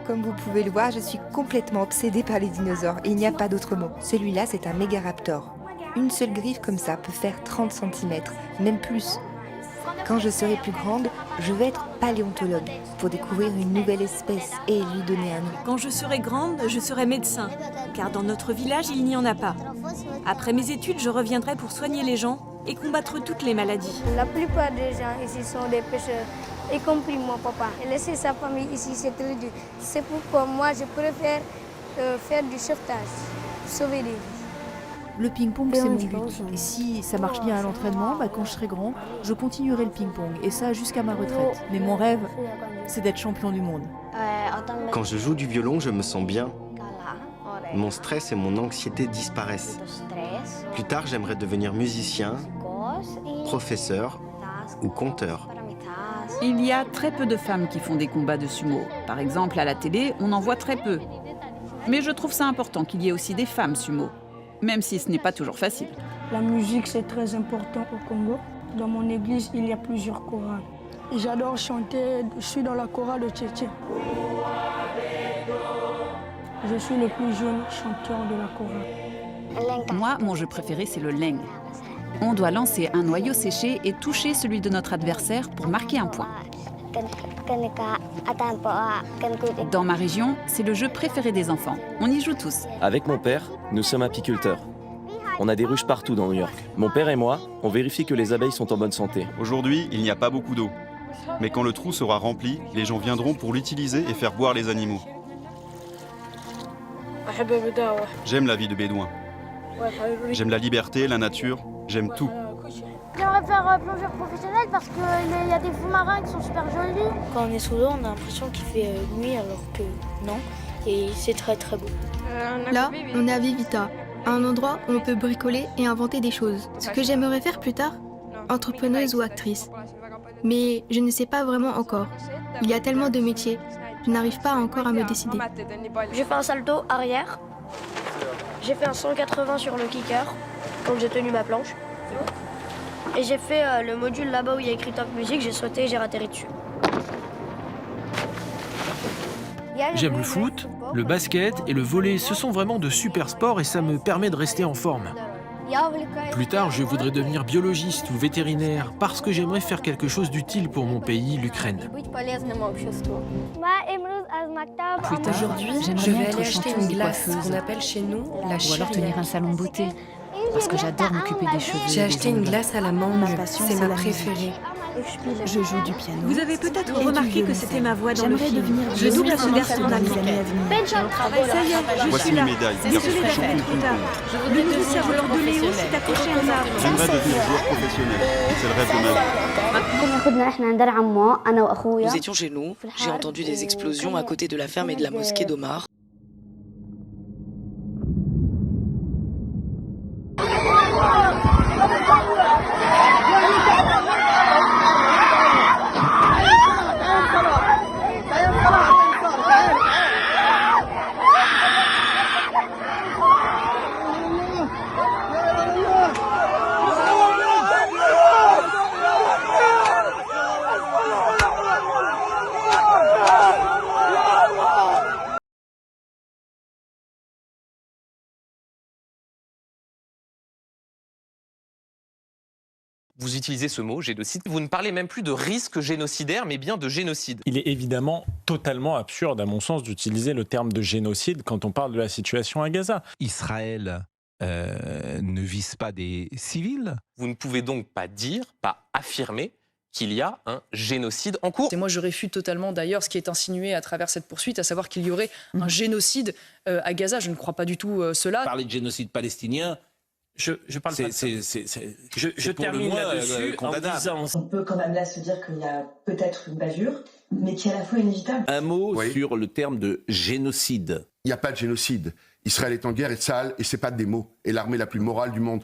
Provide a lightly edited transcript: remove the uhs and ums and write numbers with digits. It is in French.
Comme vous pouvez le voir, je suis complètement obsédée par les dinosaures et il n'y a pas d'autre mot. Celui-là, c'est un Megaraptor. Une seule griffe comme ça peut faire 30 cm, même plus. Quand je serai plus grande, je vais être paléontologue pour découvrir une nouvelle espèce et lui donner un nom. Quand je serai grande, je serai médecin, car dans notre village, il n'y en a pas. Après mes études, je reviendrai pour soigner les gens et combattre toutes les maladies. La plupart des gens ici sont des pêcheurs, y compris mon papa. Et laisser sa famille ici, c'est très dur. C'est pourquoi moi, je préfère faire du sauvetage, sauver des vies. Le ping-pong, c'est mon but. Et si ça marche bien à l'entraînement, quand je serai grand, je continuerai le ping-pong. Et ça jusqu'à ma retraite. Mais mon rêve, c'est d'être champion du monde. Quand je joue du violon, je me sens bien. Mon stress et mon anxiété disparaissent. Plus tard, j'aimerais devenir musicien, professeur ou conteur. Il y a très peu de femmes qui font des combats de sumo. Par exemple, à la télé, on en voit très peu. Mais je trouve ça important qu'il y ait aussi des femmes sumo, même si ce n'est pas toujours facile. La musique, c'est très important au Congo. Dans mon église, il y a plusieurs chorales. J'adore chanter, je suis dans la chorale de Tchétché. Je suis le plus jeune chanteur de la chorale. Moi, mon jeu préféré, c'est le leng. On doit lancer un noyau séché et toucher celui de notre adversaire pour marquer un point. Dans ma région, c'est le jeu préféré des enfants. On y joue tous. Avec mon père, nous sommes apiculteurs. On a des ruches partout dans New York. Mon père et moi, on vérifie que les abeilles sont en bonne santé. Aujourd'hui, il n'y a pas beaucoup d'eau. Mais quand le trou sera rempli, les gens viendront pour l'utiliser et faire boire les animaux. J'aime la vie de bédouin. J'aime la liberté, la nature, j'aime tout. J'aimerais faire plongeur professionnel parce qu'il y a des fonds marins qui sont super jolis. Quand on est sous l'eau, on a l'impression qu'il fait nuit alors que non. Et c'est très très beau. Là, on est à Vivita, un endroit où on peut bricoler et inventer des choses. Ce que j'aimerais faire plus tard, entrepreneuse ou actrice. Mais je ne sais pas vraiment encore. Il y a tellement de métiers, je n'arrive pas encore à me décider. J'ai fait un salto arrière. J'ai fait un 180 sur le kicker quand j'ai tenu ma planche. Et j'ai fait le module là-bas où il y a écrit Top Music, j'ai sauté et j'ai atterri dessus. J'aime le foot, le basket et le volley. Ce sont vraiment de super sports et ça me permet de rester en forme. Plus tard, je voudrais devenir biologiste ou vétérinaire parce que j'aimerais faire quelque chose d'utile pour mon pays, l'Ukraine. Aujourd'hui, je vais aller acheter une glace qu'on appelle chez nous la Ou alors tenir un salon beauté, parce que j'adore m'occuper des cheveux. J'ai acheté une glace à la mangue, c'est ma préférée. Je joue du piano. Vous avez peut-être remarqué que c'était ma voix dans le J'aimerais film. devenir Je double ce garçon dans les d'Afrique. années à venir. Ça y est, je Voici suis là. une médaille. Désolée d'arriver trop tard. Le nouveau serveur de Léo s'est accroché à un arbre. J'aimerais devenir joueur professionnel. C'est le rêve de ma vie. Nous étions chez nous, j'ai entendu des explosions à côté de la ferme et de la mosquée d'Omar. Vous utilisez ce mot, génocide. Vous ne parlez même plus de risque génocidaire, mais bien de génocide. Il est évidemment totalement absurde, à mon sens, d'utiliser le terme de génocide quand on parle de la situation à Gaza. Israël ne vise pas des civils. Vous ne pouvez donc pas dire, pas affirmer qu'il y a un génocide en cours. Et moi, je réfute totalement d'ailleurs ce qui est insinué à travers cette poursuite, à savoir qu'il y aurait un génocide à Gaza. Je ne crois pas du tout cela. Parler de génocide palestinien, je parle pas de ça. Je termine là-dessus en disant... On peut quand même là se dire qu'il y a peut-être une bavure, mais qui est à la fois inévitable. Un mot sur le terme de génocide. Il n'y a pas de génocide. Israël est en guerre et sale, et c'est pas des mots. Et l'armée la plus morale du monde.